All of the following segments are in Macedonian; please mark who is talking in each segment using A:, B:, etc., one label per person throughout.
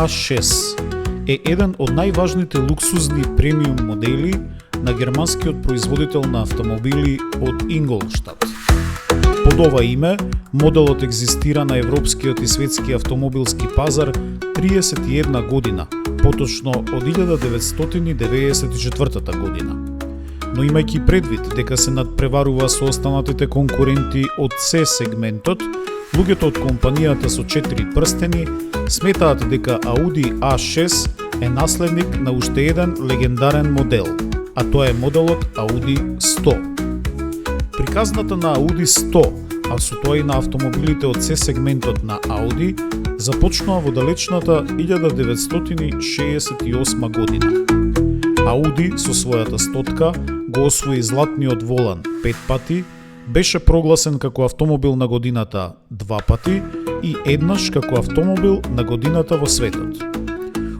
A: A6 е еден од најважните луксузни премиум модели на германскиот производител на автомобили од Инголштад. Под ова име, моделот екзистира на европскиот и светски автомобилски пазар 31 година, поточно од 1994 година. Но имајќи предвид дека се надпреварува со останатите конкуренти од C сегментот, луѓето од компанијата со 4 прстени сметаат дека Audi A6 е наследник на уште еден легендарен модел, а тоа е моделот Audi 100. Приказната на Audi 100, а со тоа и на автомобилите од C сегментот на Audi, започнува во далечната 1968 година. Audi со својата стотка го освои златниот волан 5 пати, беше прогласен како автомобил на годината 2 пати и еднаш како автомобил на годината во светот.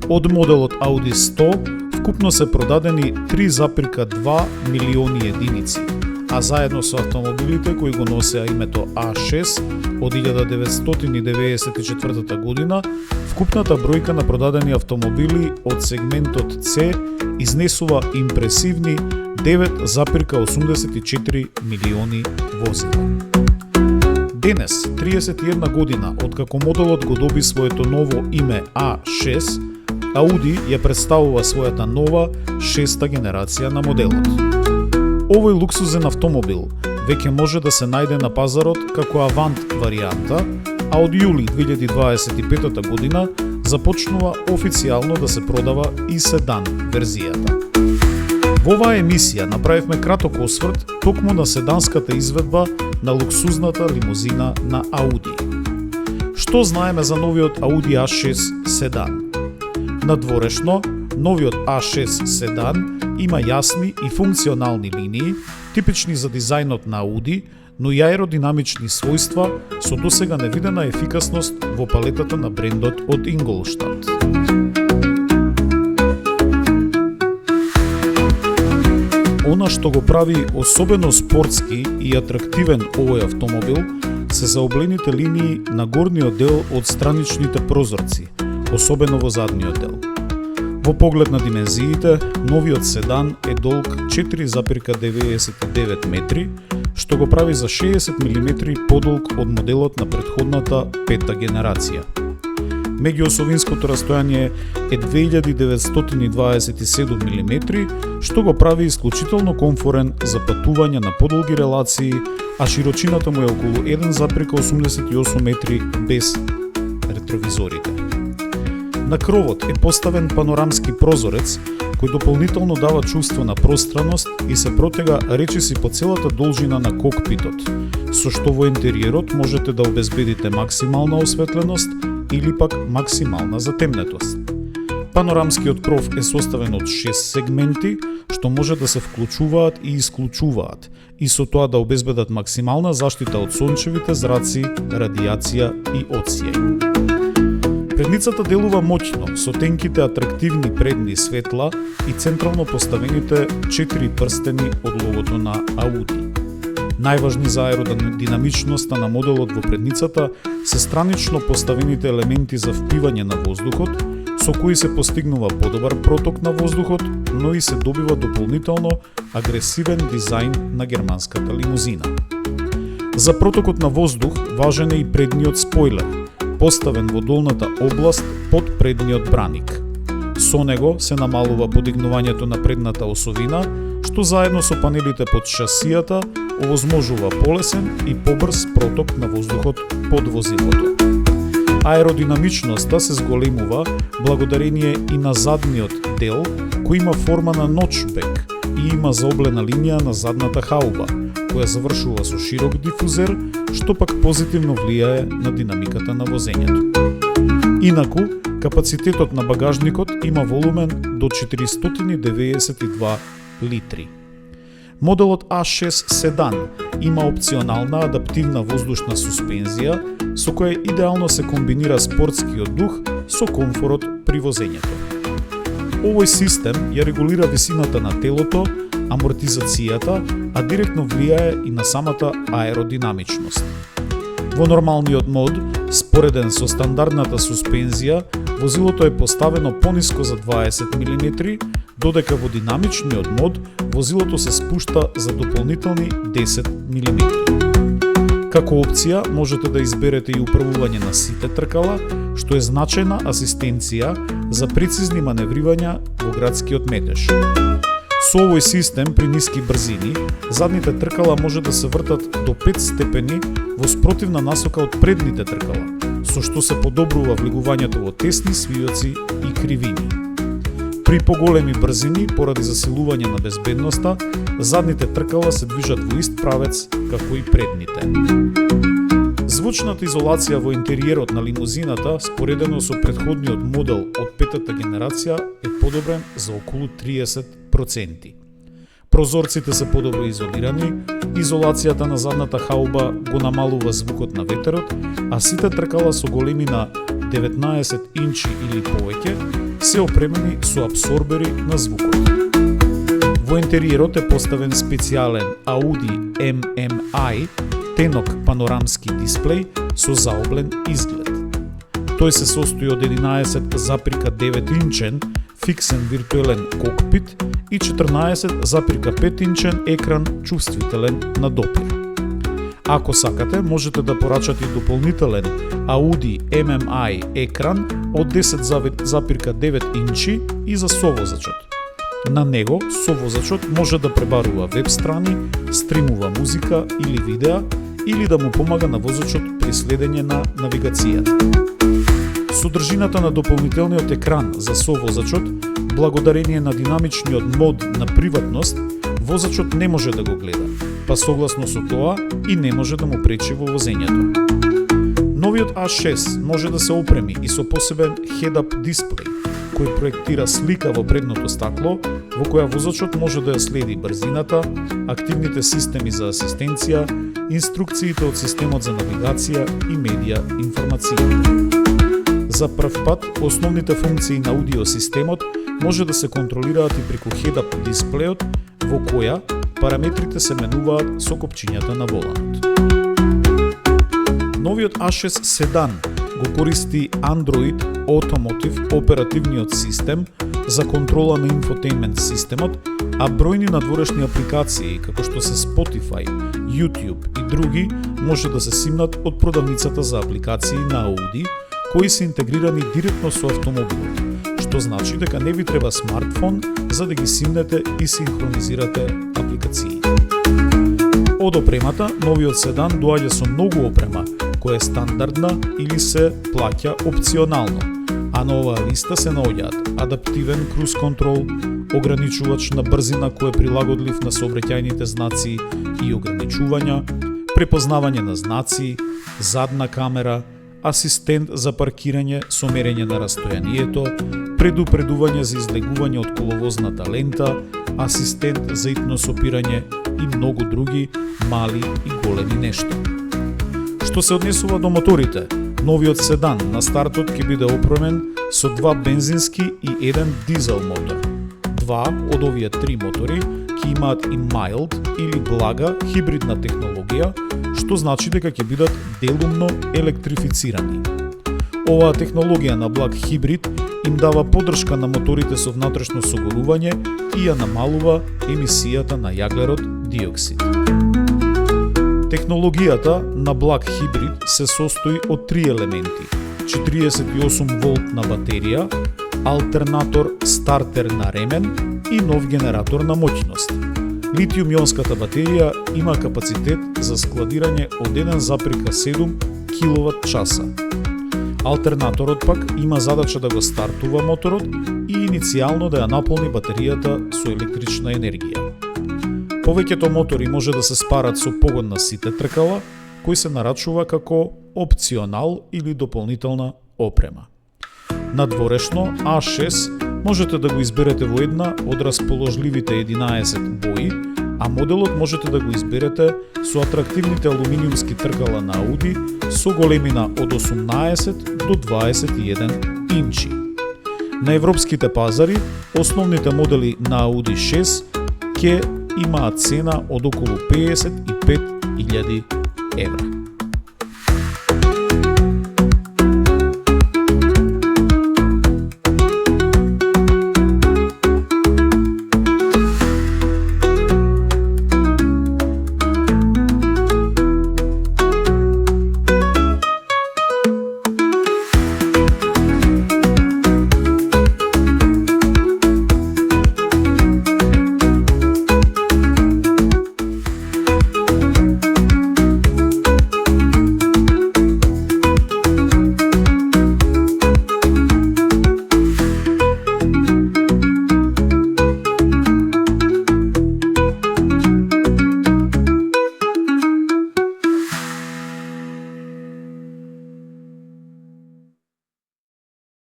A: Од моделот Audi 100 вкупно се продадени 3,2 милиони единици, а заедно со автомобилите кои го носеа името A6 од 1994 година, вкупната бројка на продадени автомобили од сегментот C изнесува импресивни 9,84 милиони возила. Денес, 31 година откако моделот го доби своето ново име A6, Audi ја представува својата нова, 6-та генерација на моделот. Овој луксузен автомобил веќе може да се најде на пазарот како Avant варијанта, а од јули 2025 година започнува официјално да се продава и седан верзијата. Во оваа емисија направивме краток осврт токму на седанската изведба на луксузната лимузина на Audi. Што знаеме за новиот Audi A6 седан? Надворешно, новиот A6 седан има јасни и функционални линии, типични за дизајнот на Audi, но и аеродинамични својства со досега невидена ефикасност во палетата на брендот од Инголштад. Она што го прави особено спортски и атрактивен овој автомобил се заоблените линии на горниот дел од страничните прозорци, особено во задниот дел. Во поглед на димензиите, новиот седан е долг 4,99 метри, што го прави за 60 мм подолг од моделот на претходната 5-та генерација. Меѓуосовинското растојание е 2927 мм, што го прави исклучително комфорен за патување на подолги релации, а широчината му е околу 1,88 метри без ретровизорите. На кровот е поставен панорамски прозорец, кој дополнително дава чувство на пространост и се протега речиси по целата должина на кокпитот, со што во интериерот можете да обезбедите максимална осветленост или пак максимална затемнетост. Панорамскиот кров е составен од 6 сегменти, што може да се вклучуваат и исклучуваат, и со тоа да обезбедат максимална заштита од сончевите зраци, радијација и одсјај. Предницата делува моќно со тенките атрактивни предни светла и централно поставените 4 прстени од логото на Audi. Најважни за аеродинамичноста на моделот во предницата се странично поставените елементи за впивање на воздухот, со кои се постигнува подобар проток на воздухот, но и се добива дополнително агресивен дизајн на германската лимузина. За протокот на воздух важен е и предниот спойлер, поставен во долната област под предниот браник. Со него се намалува подигнувањето на предната осовина, што заедно со панелите под шасијата овозможува полесен и побрз проток на воздухот под возилото. Аеродинамичноста се зголемува благодарение и на задниот дел, кој има форма на ночбек и има заоблена линија на задната хауба, која завршува со широк дифузер, што пак позитивно влијае на динамиката на возењето. Инаку, капацитетот на багажникот има волумен до 492 литри. Моделот A6 седан има опционална адаптивна воздушна суспензија, со која идеално се комбинира спортскиот дух со комфорот при возењето. Овој систем ја регулира висината на телото, амортизацијата, а директно влијае и на самата аеродинамичност. Во нормалниот мод, Спореден со стандардната суспензија, возилото е поставено пониско за 20 мм, додека во динамичниот мод возилото се спушта за дополнителни 10 мм. Како опција можете да изберете и управување на сите тркала, што е значајна асистенција за прецизни маневрирања во градскиот метеж. Со овој систем при ниски брзини, задните тркала може да се вртат до 5 степени во спротивна насока од предните тркала, со што се подобрува влегувањето во тесни свиоци и кривини. При поголеми брзини, поради засилување на безбедноста, задните тркала се движат во ист правец како и предните. Звучната изолација во интериерот на лимузината, споредено со претходниот модел од петата генерација, е подобрен за околу 30%. Прозорците се подобро изолирани, изолацијата на задната хауба го намалува звукот на ветерот, а сите тркала со големина 19 инчи или повеќе се опремени со абсорбери на звукот. Во интериерот е поставен специјален Audi MMI тенок панорамски дисплеј со заоблен изглед. Тој се состои од 11,9 инчен фиксен виртуелен кокпит и 14,5 инчен екран чувствителен на допир. Ако сакате, можете да порачате и дополнителен Audi MMI екран од 10,9 инчи и за совозачот. На него совозачот може да пребарува веб страни, стримува музика или видеа, или да му помага на возачот при следење на навигацијата. Содржината на дополнителниот екран за совозачот, благодарение на динамичниот мод на приватност, возачот не може да го гледа, па согласно со тоа и не може да му пречи во возењето. Новиот A6 може да се опреми и со посебен head-up дисплеј, кој проектира слика во предното стакло, во која возачот може да ја следи брзината, активните системи за асистенција, инструкциите од системот за навигација и медија информацијата. За прв пат, основните функции на аудиосистемот може да се контролираат и преку head-up дисплејот, во која параметрите се менуваат со копчињата на воланот. Новиот A6 седан го користи Android Automotive оперативниот систем за контрола на инфотеймент системот, а бројни надворешни апликации, како што се Spotify, YouTube и други, може да се симнат од продавницата за апликации на Audi, кои се интегрирани директно со автомобилот, што значи дека не ви треба смартфон за да ги симнете и синхронизирате апликациите. Од опремата, новиот седан доаѓа со многу опрема, која е стандардна или се плаќа опционално, а на оваа листа се наоѓаат адаптивен круз контрол, ограничувач на брзина кој е прилагодлив на сообраќајните знаци и ограничувања, препознавање на знаци, задна камера, асистент за паркирање со мерење на растојанието, предупредување за излегување од коловозната лента, асистент за итно сопирање и многу други мали и големи нешта. Што се однесува до моторите, новиот седан на стартот ќе биде опремен со 2 бензински и 1 дизел мотор. 2 од овие 3 мотори ќе имаат и mild или блага хибридна технологија, што значи дека ќе бидат делумно електрифицирани. Оваа технологија на благ хибрид им дава поддршка на моторите со внатрешно согорување и ја намалува емисијата на јаглерод диоксид. Технологијата на благ хибрид се состои од 3 елементи: 48 волтна батерија, алтернатор стартер на ремен и нов генератор на моќност. Литиум-ионската батерија има капацитет за складирање од 1,7 киловат-часа. Алтернаторот пак има задача да го стартува моторот и иницијално да ја наполни батеријата со електрична енергија. Повеќето мотори може да се спарат со погон на сите тркала, кој се нарачува како опционал или дополнителна опрема. Надворешно, A6 можете да го изберете во една од расположливите 11 бои, а моделот можете да го изберете со атрактивните алуминиумски тркала на Audi со големина од 18 до 21 инчи. На европските пазари, основните модели на Audi 6 ќе имаат цена од околу 55.000 евра.